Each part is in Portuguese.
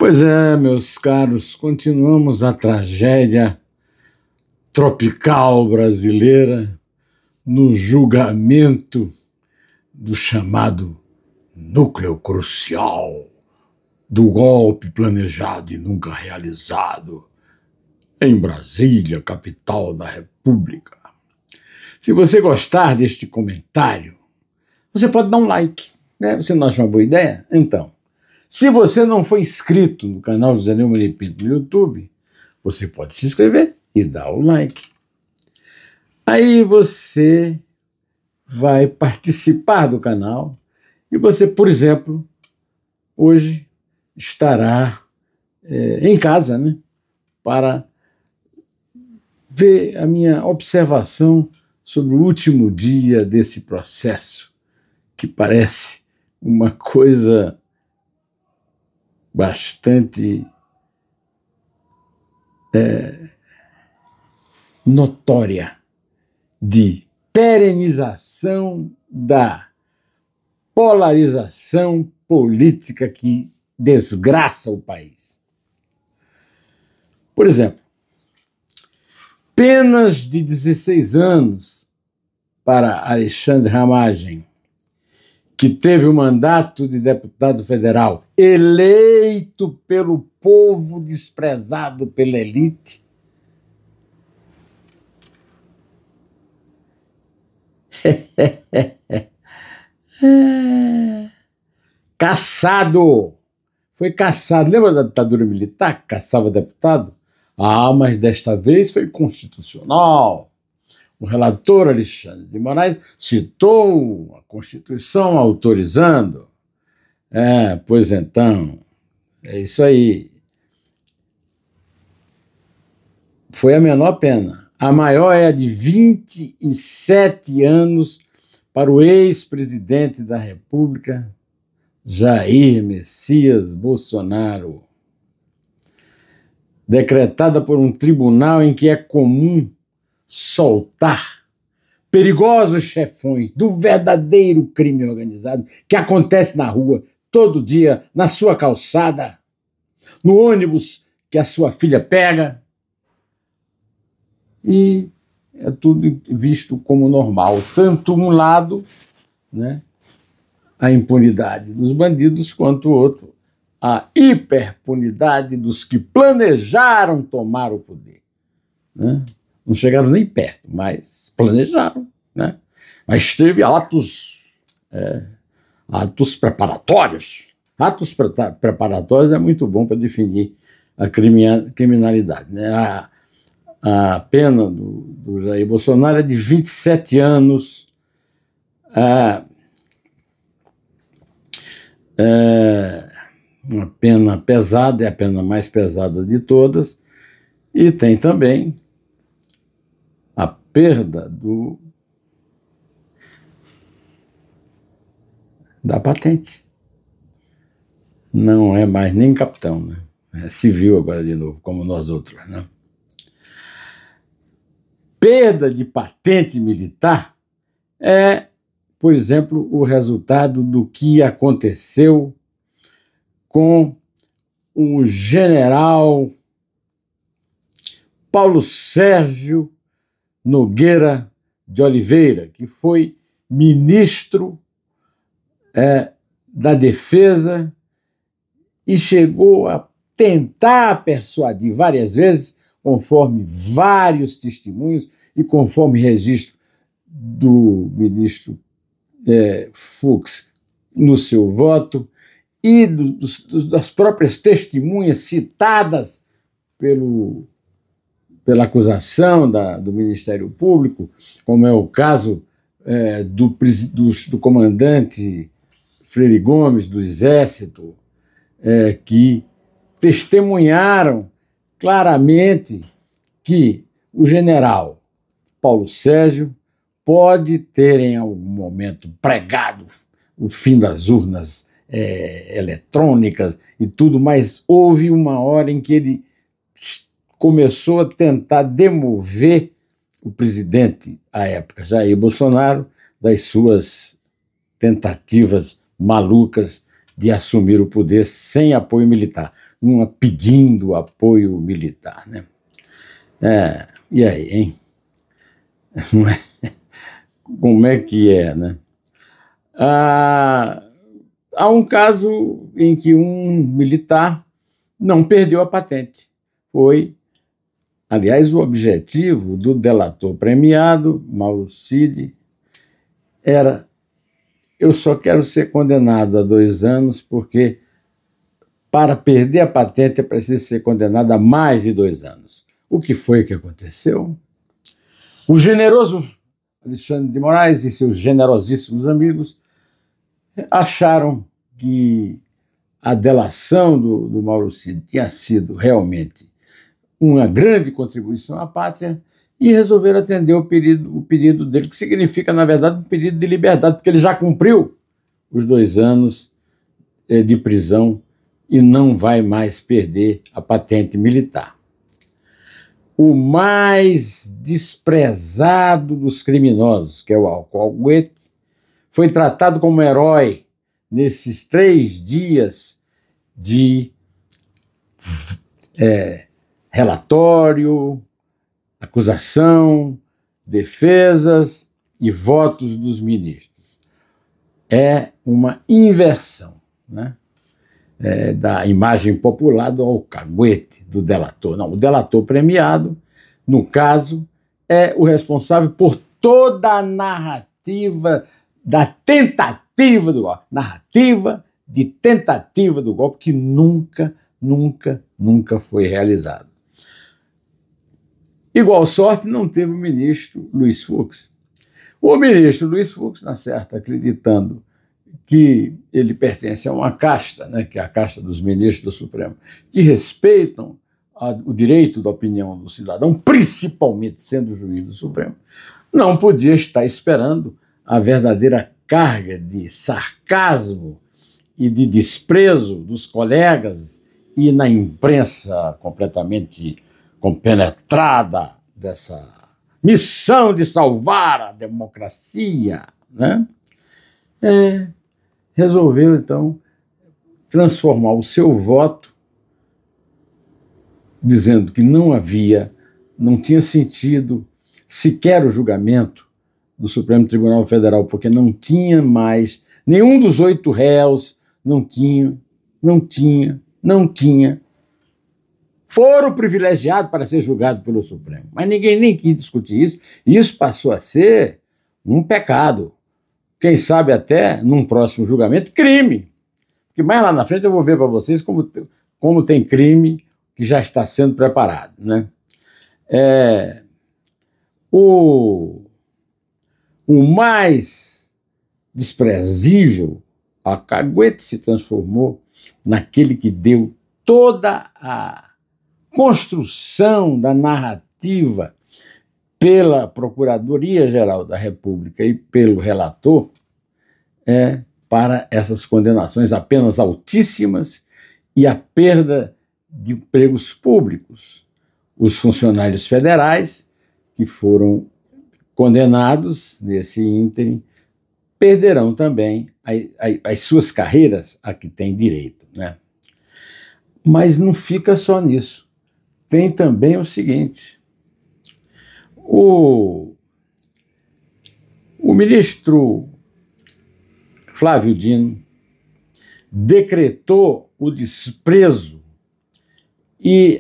Pois é, meus caros, continuamos a tragédia tropical brasileira no julgamento do chamado núcleo crucial do golpe planejado e nunca realizado em Brasília, capital da República. Se você gostar deste comentário, você pode dar um like, né? Você não acha uma boa ideia? Então, se você não for inscrito no canal José Neumann Pinto no YouTube, você pode se inscrever e dar o like. Aí você vai participar do canal e você, por exemplo, hoje estará em casa, né, para ver a minha observação sobre o último dia desse processo, que parece uma coisa bastante notória de perenização da polarização política que desgraça o país. Por exemplo, penas de 16 anos para Alexandre Ramagem, que teve o mandato de deputado federal eleito pelo povo, desprezado pela elite. Caçado! Foi caçado. Lembra da ditadura militar que caçava deputado? Ah, mas desta vez foi constitucional. O relator Alexandre de Moraes citou a Constituição autorizando. Pois então, é isso aí. Foi a menor pena. A maior é a de 27 anos para o ex-presidente da República, Jair Messias Bolsonaro, decretada por um tribunal em que é comum soltar perigosos chefões do verdadeiro crime organizado que acontece na rua, todo dia, na sua calçada, no ônibus que a sua filha pega, e é tudo visto como normal. Tanto um lado, né, a impunidade dos bandidos, quanto o outro, a hiperpunidade dos que planejaram tomar o poder, né? Não chegaram nem perto, mas planejaram, né? Mas teve atos preparatórios. Atos preparatórios é muito bom para definir a criminalidade, né? A pena do Jair Bolsonaro é de 27 anos. Uma pena pesada, é a pena mais pesada de todas, e tem também a perda da patente. Não é mais nem capitão, né? É civil agora de novo, como nós outros, né? Perda de patente militar é, por exemplo, o resultado do que aconteceu com o general Paulo Sérgio Nogueira de Oliveira, que foi ministro da Defesa e chegou a tentar persuadir várias vezes, conforme vários testemunhos e conforme registro do ministro Fux no seu voto e das próprias testemunhas citadas pela acusação do Ministério Público, como é o caso do comandante Freire Gomes, do Exército, que testemunharam claramente que o general Paulo Sérgio pode ter em algum momento pregado o fim das urnas eletrônicas e tudo, mas houve uma hora em que ele começou a tentar demover o presidente, à época, Jair Bolsonaro, das suas tentativas malucas de assumir o poder sem apoio militar. pedindo apoio militar, né? E aí, hein? Como é que é, né? Há um caso em que um militar não perdeu a patente. Aliás, o objetivo do delator premiado, Mauro Cid, era: eu só quero ser condenado a 2 anos porque para perder a patente é preciso ser condenado a mais de 2 anos. O que foi que aconteceu? O generoso Alexandre de Moraes e seus generosíssimos amigos acharam que a delação do Mauro Cid tinha sido realmente uma grande contribuição à pátria e resolveram atender o pedido dele, que significa, na verdade, um pedido de liberdade, porque ele já cumpriu os 2 anos de prisão e não vai mais perder a patente militar. O mais desprezado dos criminosos, que é o Alcaguete, foi tratado como herói nesses 3 dias de relatório, acusação, defesas e votos dos ministros. É uma inversão, né? Da imagem popular do alcaguete, do delator. Não, o delator premiado, no caso, é o responsável por toda a narrativa da tentativa do golpe. Narrativa de tentativa do golpe que nunca foi realizado. Igual sorte não teve o ministro Luiz Fux. O ministro Luiz Fux, na certa, acreditando que ele pertence a uma casta, né, que é a casta dos ministros do Supremo, que respeitam o direito da opinião do cidadão, principalmente sendo juiz do Supremo, não podia estar esperando a verdadeira carga de sarcasmo e de desprezo dos colegas e na imprensa completamente compenetrada dessa missão de salvar a democracia, né? Resolveu, então, transformar o seu voto, dizendo que não tinha sentido sequer o julgamento do Supremo Tribunal Federal, porque não tinha mais, nenhum dos 8 réus não tinha foro privilegiado para ser julgado pelo Supremo. Mas ninguém nem quis discutir isso, e isso passou a ser um pecado. Quem sabe até, num próximo julgamento, crime. Porque mais lá na frente eu vou ver para vocês como tem crime que já está sendo preparado, né? O mais desprezível, Alcaguete se transformou naquele que deu toda a construção da narrativa pela Procuradoria-Geral da República e pelo relator para essas condenações apenas altíssimas e a perda de empregos públicos. Os funcionários federais que foram condenados nesse ínterim perderão também as suas carreiras a que têm direito, né? Mas não fica só nisso. Tem também o seguinte: o ministro Flávio Dino decretou o desprezo e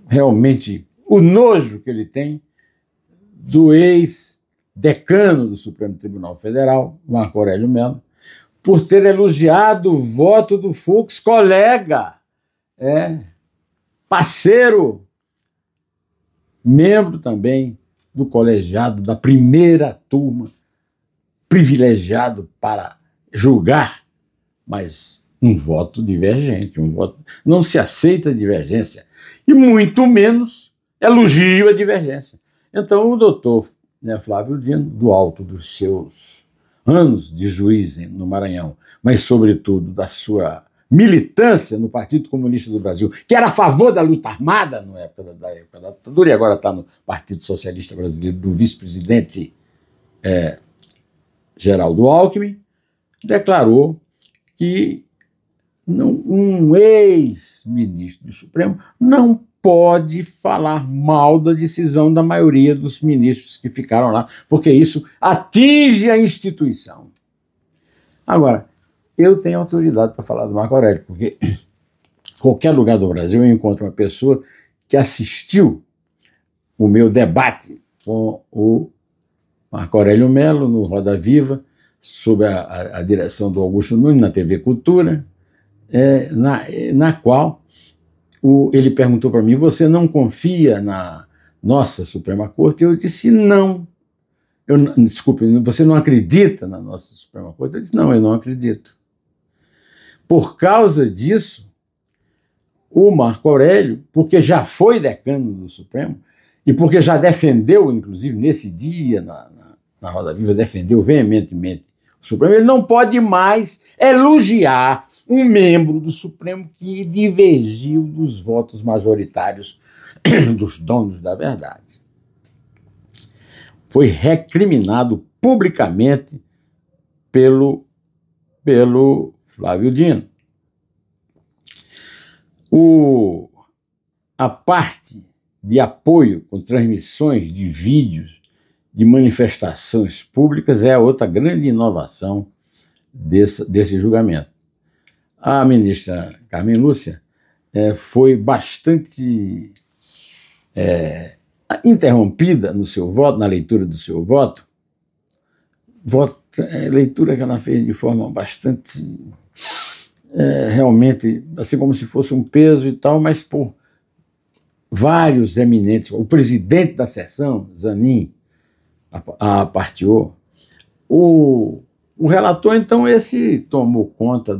realmente o nojo que ele tem do ex-decano do Supremo Tribunal Federal, Marco Aurélio Mello, por ter elogiado o voto do Fux, colega, parceiro, membro também do colegiado da primeira turma, privilegiado para julgar, mas um voto divergente, não se aceita divergência, e muito menos elogio a divergência. Então o doutor Flávio Dino, do alto dos seus anos de juiz no Maranhão, mas sobretudo da sua militância no Partido Comunista do Brasil, que era a favor da luta armada na época da ditadura, e agora está no Partido Socialista Brasileiro, do vice-presidente Geraldo Alckmin, declarou que um ex-ministro do Supremo não pode falar mal da decisão da maioria dos ministros que ficaram lá, porque isso atinge a instituição. Agora, eu tenho autoridade para falar do Marco Aurélio, porque em qualquer lugar do Brasil eu encontro uma pessoa que assistiu o meu debate com o Marco Aurélio Mello no Roda Viva, sob a direção do Augusto Nunes, na TV Cultura, na qual ele perguntou para mim: você não confia na nossa Suprema Corte? Eu disse não. Desculpe, você não acredita na nossa Suprema Corte? Eu disse não, eu não acredito. Por causa disso, o Marco Aurélio, porque já foi decano do Supremo, e porque já defendeu, inclusive nesse dia, na Roda Viva, defendeu veementemente o Supremo, ele não pode mais elogiar um membro do Supremo que divergiu dos votos majoritários dos donos da verdade. Foi recriminado publicamente pelo Flávio Dino. A parte de apoio com transmissões de vídeos de manifestações públicas é a outra grande inovação desse julgamento. A ministra Carmen Lúcia foi bastante interrompida no seu voto, na leitura do seu voto, leitura que ela fez de forma bastante, realmente, assim como se fosse um peso e tal, mas por vários eminentes, o presidente da sessão, Zanin, a partiou. O relator, então, esse tomou conta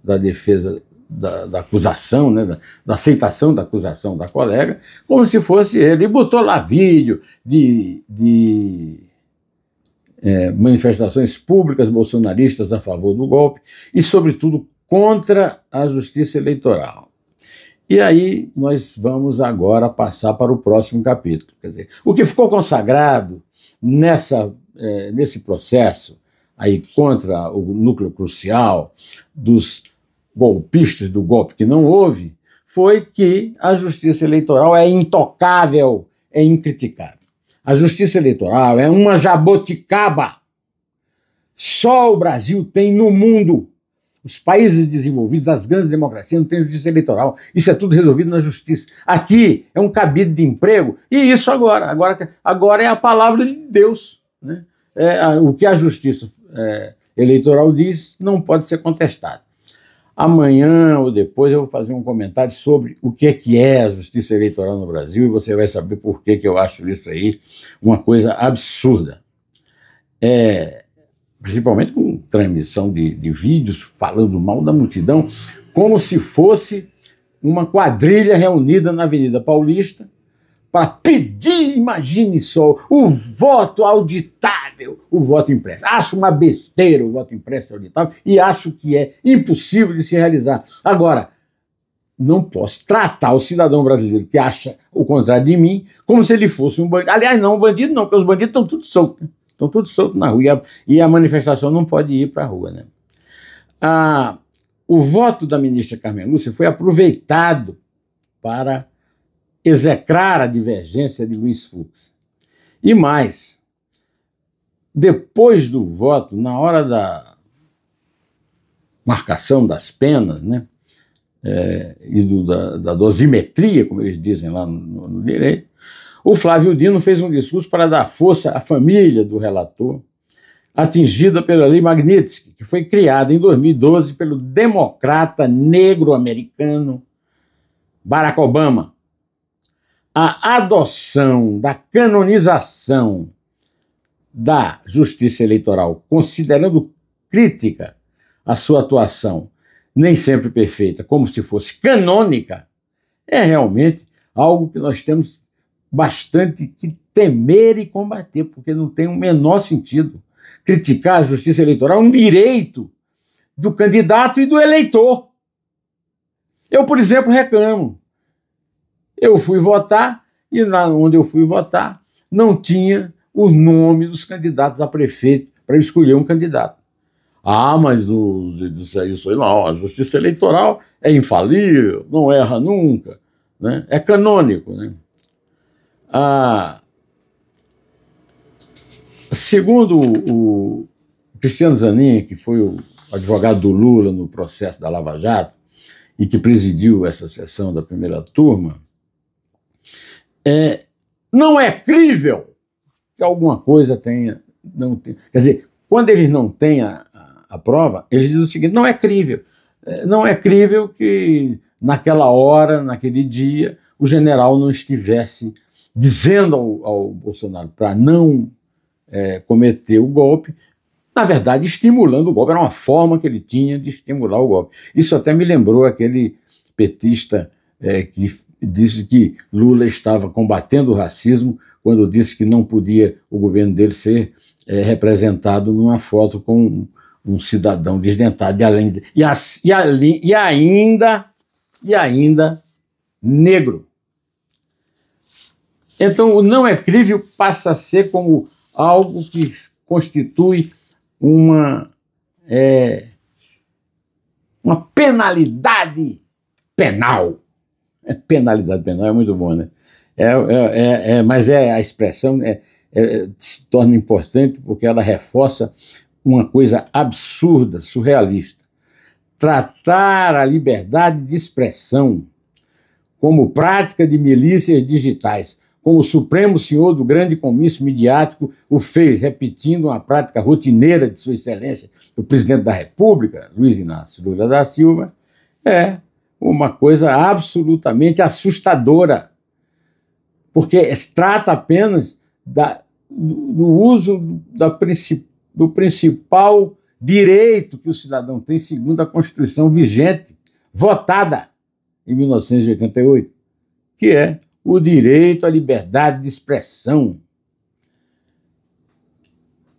da defesa da acusação, né, da aceitação da acusação da colega, como se fosse ele, e botou lá vídeo de manifestações públicas bolsonaristas a favor do golpe e, sobretudo, contra a justiça eleitoral. E aí nós vamos agora passar para o próximo capítulo. Quer dizer, o que ficou consagrado nesse processo aí contra o núcleo crucial dos golpistas do golpe que não houve, foi que a justiça eleitoral é intocável, é incriticável. A justiça eleitoral é uma jaboticaba. Só o Brasil tem no mundo. Os países desenvolvidos, as grandes democracias, não têm justiça eleitoral. Isso é tudo resolvido na justiça. Aqui é um cabide de emprego, e isso agora é a palavra de Deus, né? O que a justiça eleitoral diz não pode ser contestado. Amanhã ou depois eu vou fazer um comentário sobre o que é a justiça eleitoral no Brasil, e você vai saber por que eu acho isso aí uma coisa absurda. Principalmente com transmissão de vídeos falando mal da multidão, como se fosse uma quadrilha reunida na Avenida Paulista para pedir, imagine só, o voto auditável, o voto impresso. Acho uma besteira o voto impresso e auditável e acho que é impossível de se realizar. Agora, não posso tratar o cidadão brasileiro que acha o contrário de mim como se ele fosse um bandido. Aliás, não, um bandido não, porque os bandidos estão tudo soltos. Estão todos soltos na rua e a manifestação não pode ir para a rua, né? O voto da ministra Carmen Lúcia foi aproveitado para execrar a divergência de Luiz Fux. E mais, depois do voto, na hora da marcação das penas, né, e da dosimetria, como eles dizem lá no direito, o Flávio Dino fez um discurso para dar força à família do relator, atingida pela Lei Magnitsky, que foi criada em 2012 pelo democrata negro-americano Barack Obama. A adoção da canonização da justiça eleitoral, considerando crítica a sua atuação, nem sempre perfeita, como se fosse canônica, é realmente algo que nós temos bastante que temer e combater, porque não tem o menor sentido. Criticar a justiça eleitoral é um direito do candidato e do eleitor. Eu, por exemplo, reclamo. Eu fui votar e lá onde eu fui votar não tinha o nome dos candidatos a prefeito para escolher um candidato. Ah, mas isso aí não, a justiça eleitoral é infalível, não erra nunca, né? É canônico, né? Ah, segundo o Cristiano Zanin, que foi o advogado do Lula no processo da Lava Jato e que presidiu essa sessão da primeira turma, não é crível que alguma coisa tenha, não tem, quer dizer, quando eles não têm a prova, eles dizem o seguinte: não é crível. Não é crível que naquela hora, naquele dia, o general não estivesse dizendo ao Bolsonaro para não cometer o golpe, na verdade, estimulando o golpe. Era uma forma que ele tinha de estimular o golpe. Isso até me lembrou aquele petista que disse que Lula estava combatendo o racismo quando disse que não podia o governo dele ser representado numa foto com um cidadão desdentado e ainda negro. Então, o não é crível passa a ser como algo que constitui uma penalidade penal. Penalidade penal é muito bom, né? Mas a expressão se torna importante porque ela reforça uma coisa absurda, surrealista. Tratar a liberdade de expressão como prática de milícias digitais, como o Supremo Senhor do grande comício midiático o fez, repetindo uma prática rotineira de Sua Excelência, o presidente da República, Luiz Inácio Lula da Silva, é uma coisa absolutamente assustadora, porque se trata apenas do uso do principal direito que o cidadão tem, segundo a Constituição vigente, votada em 1988, que é o direito à liberdade de expressão.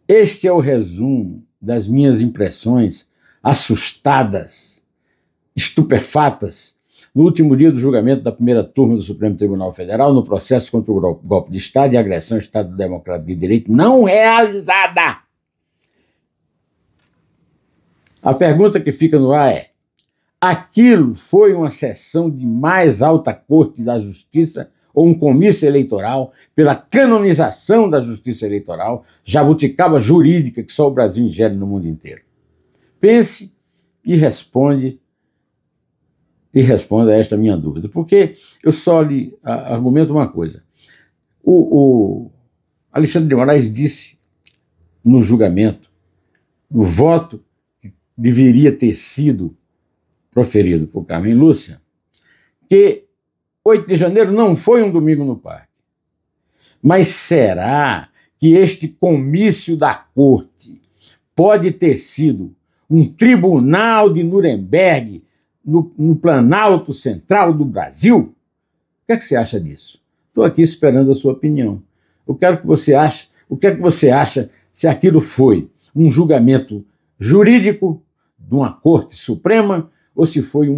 Este é o resumo das minhas impressões assustadas, estupefatas, no último dia do julgamento da primeira turma do Supremo Tribunal Federal no processo contra o golpe de Estado e agressão ao Estado Democrático de Direito não realizada. A pergunta que fica no ar é: aquilo foi uma sessão de mais alta corte da justiça ou um comício eleitoral pela canonização da justiça eleitoral, jabuticaba jurídica que só o Brasil ingere no mundo inteiro? Pense e responda a esta minha dúvida, porque eu só lhe argumento uma coisa. O Alexandre de Moraes disse no julgamento, no voto que deveria ter sido proferido por Carmen Lúcia, que 8 de janeiro não foi um domingo no parque. Mas será que este comício da corte pode ter sido um tribunal de Nuremberg no Planalto Central do Brasil? O que é que você acha disso? Estou aqui esperando a sua opinião. O que é que você acha se aquilo foi um julgamento jurídico de uma Corte Suprema ou se foi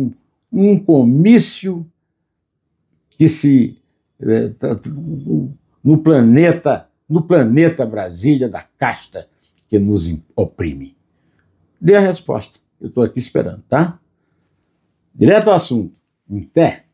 um comício que no planeta Brasília, da casta que nos oprime? Dê a resposta. Eu estou aqui esperando, tá? Direto ao assunto. Até.